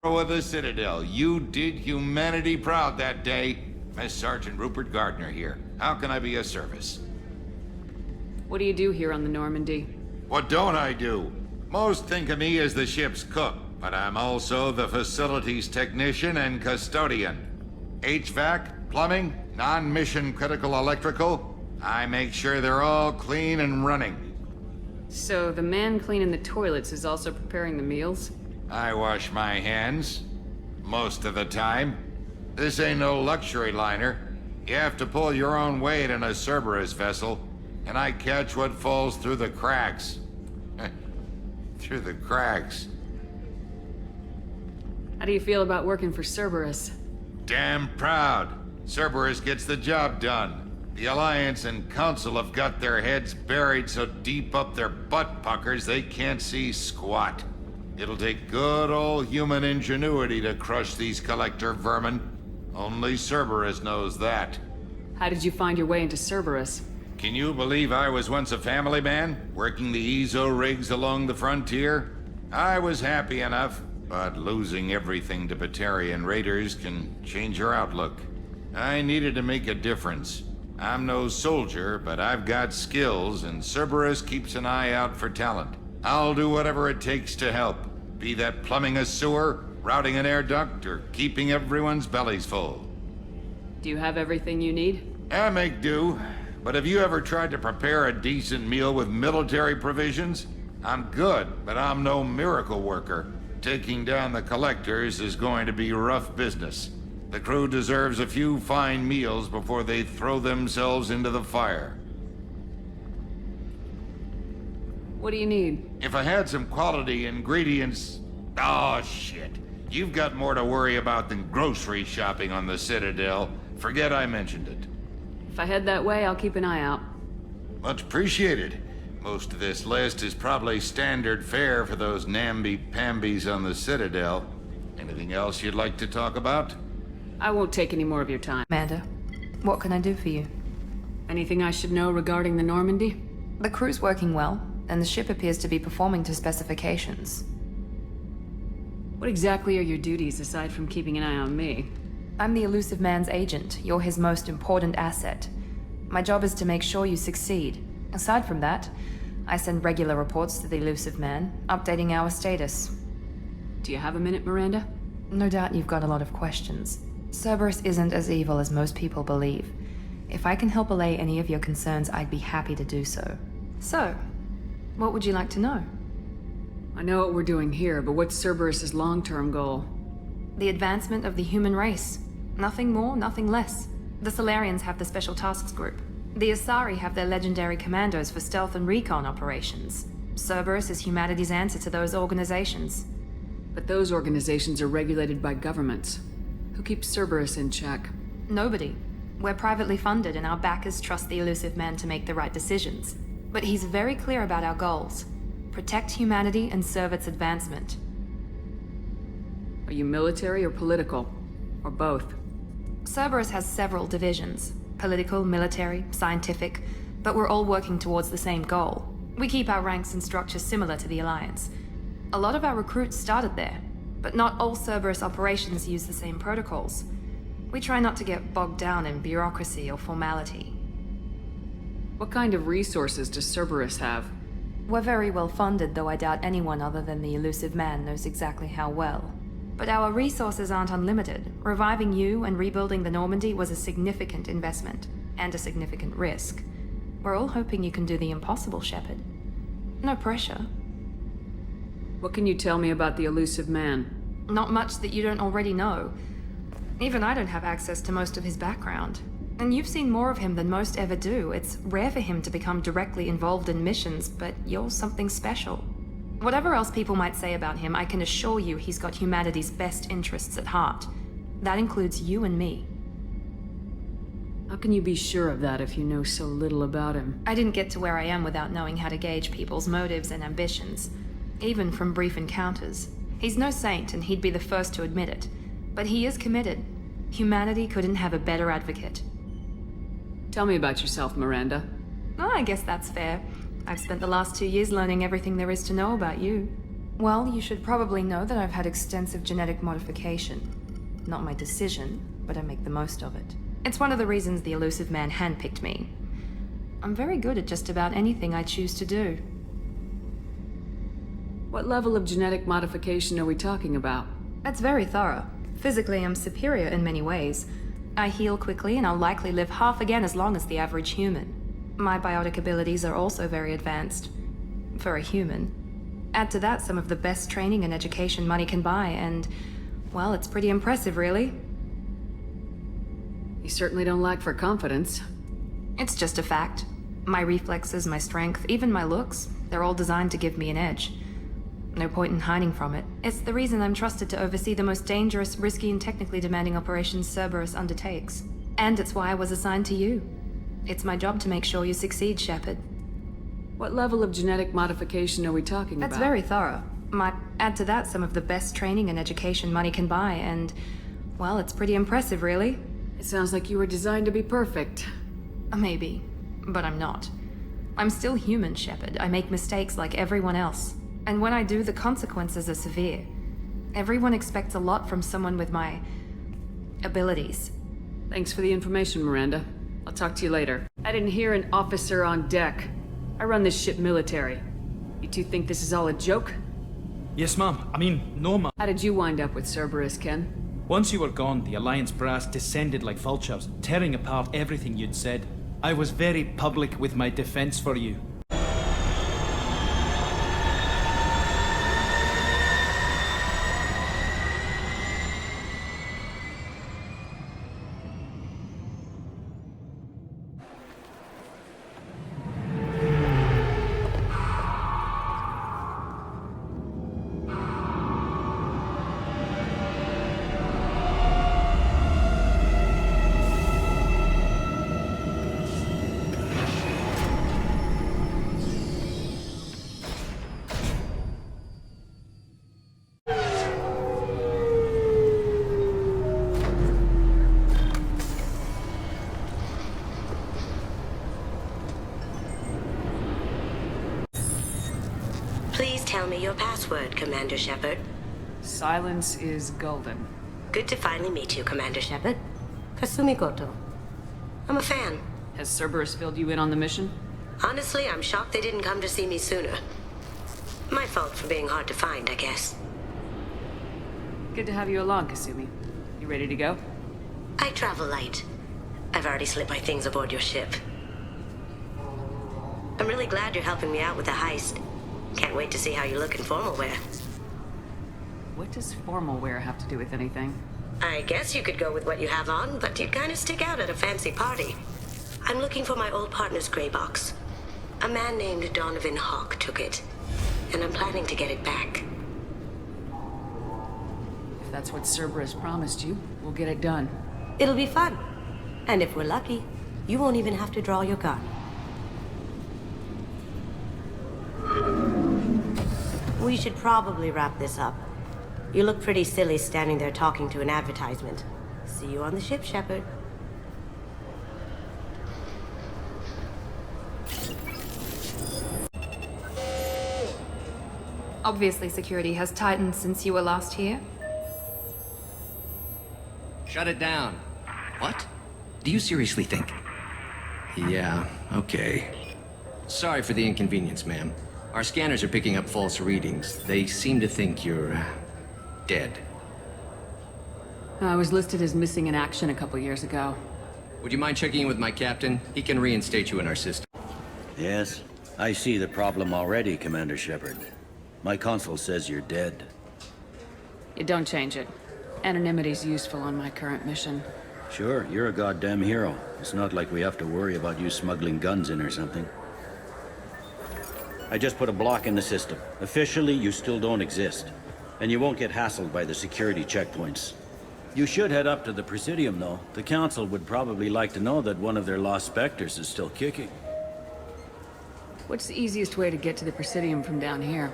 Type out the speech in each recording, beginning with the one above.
Of the Citadel, you did humanity proud that day. Miss Sergeant Rupert Gardner here. How can I be of service? What do you do here on the Normandy? What don't I do? Most think of me as the ship's cook, but I'm also the facilities technician and custodian. HVAC, plumbing, non-mission critical electrical. I make sure they're all clean and running. So the man cleaning the toilets is also preparing the meals? I wash my hands. Most of the time. This ain't no luxury liner. You have to pull your own weight in a Cerberus vessel, and I catch what falls through the cracks. Through the cracks. How do you feel about working for Cerberus? Damn proud. Cerberus gets the job done. The Alliance and Council have got their heads buried so deep up their butt puckers they can't see squat. It'll take good old human ingenuity to crush these collector vermin. Only Cerberus knows that. How did you find your way into Cerberus? Can you believe I was once a family man, working the EZO rigs along the frontier? I was happy enough, but losing everything to Batarian raiders can change your outlook. I needed to make a difference. I'm no soldier, but I've got skills, and Cerberus keeps an eye out for talent. I'll do whatever it takes to help. Be that plumbing a sewer, routing an air duct, or keeping everyone's bellies full. Do you have everything you need? I make do. But have you ever tried to prepare a decent meal with military provisions? I'm good, but I'm no miracle worker. Taking down the collectors is going to be rough business. The crew deserves a few fine meals before they throw themselves into the fire. What do you need? If I had some quality ingredients... Oh, shit. You've got more to worry about than grocery shopping on the Citadel. Forget I mentioned it. If I head that way, I'll keep an eye out. Much appreciated. Most of this list is probably standard fare for those namby-pambies on the Citadel. Anything else you'd like to talk about? I won't take any more of your time. Amanda, what can I do for you? Anything I should know regarding the Normandy? The crew's working well, and the ship appears to be performing to specifications. What exactly are your duties aside from keeping an eye on me? I'm the Elusive Man's agent. You're his most important asset. My job is to make sure you succeed. Aside from that, I send regular reports to the Elusive Man, updating our status. Do you have a minute, Miranda? No doubt you've got a lot of questions. Cerberus isn't as evil as most people believe. If I can help allay any of your concerns, I'd be happy to do so. So, what would you like to know? I know what we're doing here, but what's Cerberus's long-term goal? The advancement of the human race. Nothing more, nothing less. The Solarians have the Special Tasks Group. The Asari have their legendary commandos for stealth and recon operations. Cerberus is humanity's answer to those organizations. But those organizations are regulated by governments. Who keeps Cerberus in check? Nobody. We're privately funded and our backers trust the Elusive Man to make the right decisions. But he's very clear about our goals. Protect humanity and serve its advancement. Are you military or political? Or both? Cerberus has several divisions. Political, military, scientific, but we're all working towards the same goal. We keep our ranks and structure similar to the Alliance. A lot of our recruits started there, but not all Cerberus operations use the same protocols. We try not to get bogged down in bureaucracy or formality. What kind of resources does Cerberus have? We're very well funded, though I doubt anyone other than the Elusive Man knows exactly how well. But our resources aren't unlimited. Reviving you and rebuilding the Normandy was a significant investment, and a significant risk. We're all hoping you can do the impossible, Shepard. No pressure. What can you tell me about the Elusive Man? Not much that you don't already know. Even I don't have access to most of his background. And you've seen more of him than most ever do. It's rare for him to become directly involved in missions, but you're something special. Whatever else people might say about him, I can assure you he's got humanity's best interests at heart. That includes you and me. How can you be sure of that if you know so little about him? I didn't get to where I am without knowing how to gauge people's motives and ambitions, even from brief encounters. He's no saint, and he'd be the first to admit it. But he is committed. Humanity couldn't have a better advocate. Tell me about yourself, Miranda. Oh, I guess that's fair. I've spent the last 2 years learning everything there is to know about you. Well, you should probably know that I've had extensive genetic modification. Not my decision, but I make the most of it. It's one of the reasons the elusive man handpicked me. I'm very good at just about anything I choose to do. What level of genetic modification are we talking about? That's very thorough. Physically, I'm superior in many ways. I heal quickly, and I'll likely live half again as long as the average human. My biotic abilities are also very advanced. For a human. Add to that some of the best training and education money can buy, and, well, it's pretty impressive, really. You certainly don't lack for confidence. It's just a fact. My reflexes, my strength, even my looks, they're all designed to give me an edge. No point in hiding from it. It's the reason I'm trusted to oversee the most dangerous, risky, and technically demanding operations Cerberus undertakes. And it's why I was assigned to you. It's my job to make sure you succeed, Shepard. What level of genetic modification are we talking about? That's very thorough. Add to that some of the best training and education money can buy, and, well, it's pretty impressive, really. It sounds like you were designed to be perfect. Maybe, but I'm not. I'm still human, Shepard. I make mistakes like everyone else. And when I do, the consequences are severe. Everyone expects a lot from someone with my abilities. Thanks for the information, Miranda. I'll talk to you later. I didn't hear an officer on deck. I run this ship military. You two think this is all a joke? Yes, ma'am. I mean, no, ma'am. How did you wind up with Cerberus, Ken? Once you were gone, the Alliance brass descended like vultures, tearing apart everything you'd said. I was very public with my defense for you. Please tell me your password, Commander Shepard. Silence is golden. Good to finally meet you, Commander Shepard. Kasumi Goto. I'm a fan. Has Cerberus filled you in on the mission? Honestly, I'm shocked they didn't come to see me sooner. My fault for being hard to find, I guess. Good to have you along, Kasumi. You ready to go? I travel light. I've already slipped my things aboard your ship. I'm really glad you're helping me out with the heist. Can't wait to see how you look in formal wear. What does formal wear have to do with anything? I guess you could go with what you have on, but you'd kind of stick out at a fancy party. I'm looking for my old partner's gray box. A man named Donovan Hawk took it, and I'm planning to get it back. If that's what Cerberus promised you, we'll get it done. It'll be fun. And if we're lucky, you won't even have to draw your gun. We should probably wrap this up. You look pretty silly standing there talking to an advertisement. See you on the ship, Shepard. Obviously, security has tightened since you were last here. Shut it down. What? Do you seriously think? Yeah, okay. Sorry for the inconvenience, ma'am. Our scanners are picking up false readings. They seem to think you're dead. I was listed as missing in action a couple years ago. Would you mind checking in with my captain? He can reinstate you in our system. Yes, I see the problem already, Commander Shepard. My console says you're dead. You don't change it. Anonymity's useful on my current mission. Sure, you're a goddamn hero. It's not like we have to worry about you smuggling guns in or something. I just put a block in the system. Officially, you still don't exist. And you won't get hassled by the security checkpoints. You should head up to the Presidium, though. The Council would probably like to know that one of their lost Spectres is still kicking. What's the easiest way to get to the Presidium from down here?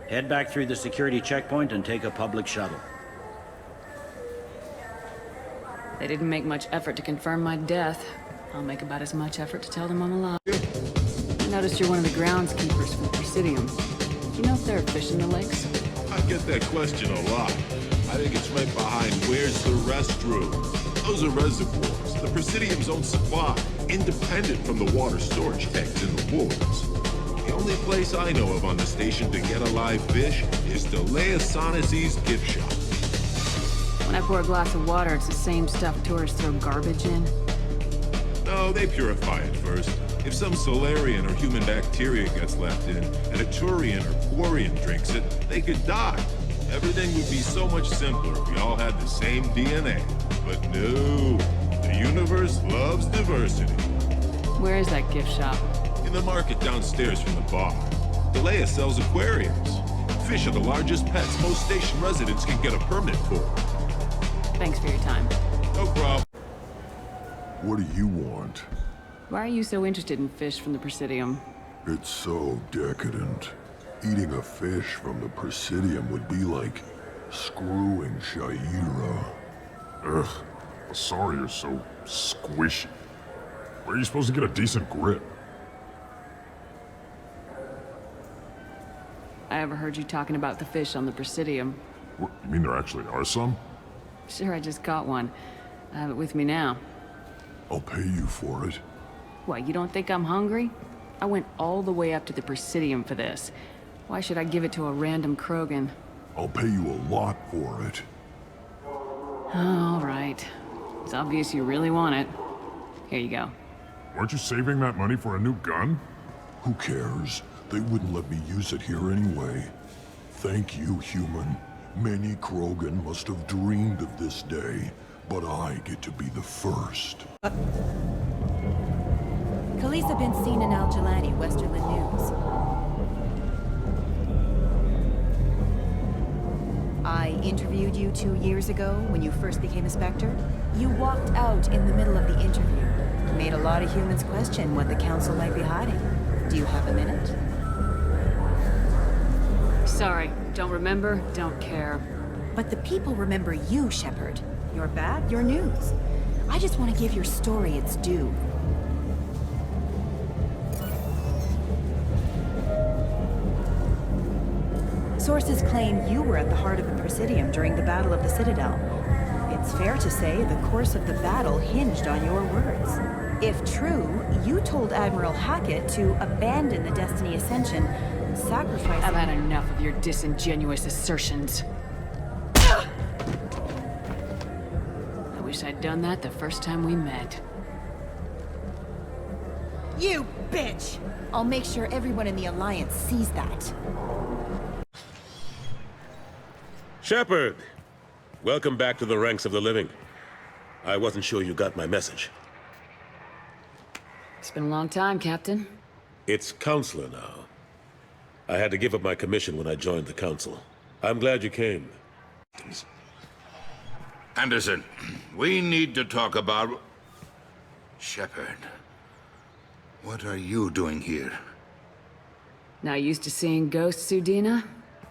Head back through the security checkpoint and take a public shuttle. They didn't make much effort to confirm my death. I'll make about as much effort to tell them I'm alive. I noticed you're one of the groundskeepers for the Presidium. Do you know if there are fish in the lakes? I get that question a lot. I think it's right behind where's the restroom. Those are reservoirs, the Presidium's own supply, independent from the water storage tanks in the woods. The only place I know of on the station to get a live fish is Delea Sonesi's gift shop. When I pour a glass of water, it's the same stuff tourists throw garbage in. No, they purify it first. If some Solarian or human bacteria gets left in, and a Turian or Quarian drinks it, they could die. Everything would be so much simpler if we all had the same DNA. But no, the universe loves diversity. Where is that gift shop? In the market downstairs from the bar. Delea sells aquariums. Fish are the largest pets most station residents can get a permit for. Thanks for your time. No problem. What do you want? Why are you so interested in fish from the Presidium? It's so decadent. Eating a fish from the Presidium would be like screwing Shaira. Ugh, sorry you're so squishy. Where are you supposed to get a decent grip? I ever heard you talking about the fish on the Presidium. What, you mean there actually are some? Sure, I just caught one. I have it with me now. I'll pay you for it. What, you don't think I'm hungry? I went all the way up to the Presidium for this. Why should I give it to a random Krogan? I'll pay you a lot for it. All right. It's obvious you really want it. Here you go. Weren't you saving that money for a new gun? Who cares? They wouldn't let me use it here anyway. Thank you, human. Many Krogan must have dreamed of this day, but I get to be the first. Khaleesa been seen in Al-Jalani, Westerland News. I interviewed you 2 years ago when you first became a Spectre. You walked out in the middle of the interview. Made a lot of humans question what the Council might be hiding. Do you have a minute? Sorry, don't remember, don't care. But the people remember you, Shepard. Your bad, your news. I just want to give your story its due. Sources claim you were at the heart of the Presidium during the Battle of the Citadel. It's fair to say the course of the battle hinged on your words. If true, you told Admiral Hackett to abandon the Destiny Ascension, sacrificing... I've had enough of your disingenuous assertions. I wish I'd done that the first time we met. You bitch! I'll make sure everyone in the Alliance sees that. Shepard! Welcome back to the ranks of the living. I wasn't sure you got my message. It's been a long time, Captain. It's Counselor now. I had to give up my commission when I joined the Council. I'm glad you came. Anderson, we need to talk about... Shepard. What are you doing here? Not used to seeing ghosts, Udina?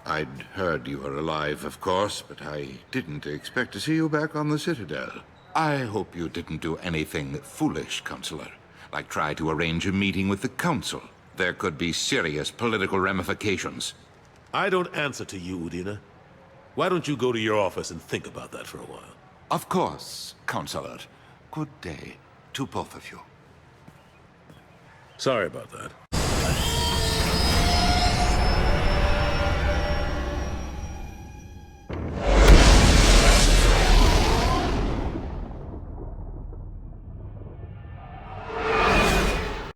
I'd heard you were alive, of course, but I didn't expect to see you back on the Citadel. I hope you didn't do anything foolish, Counselor, like try to arrange a meeting with the Council. There could be serious political ramifications. I don't answer to you, Udina. Why don't you go to your office and think about that for a while? Of course, Counselor. Good day to both of you. Sorry about that.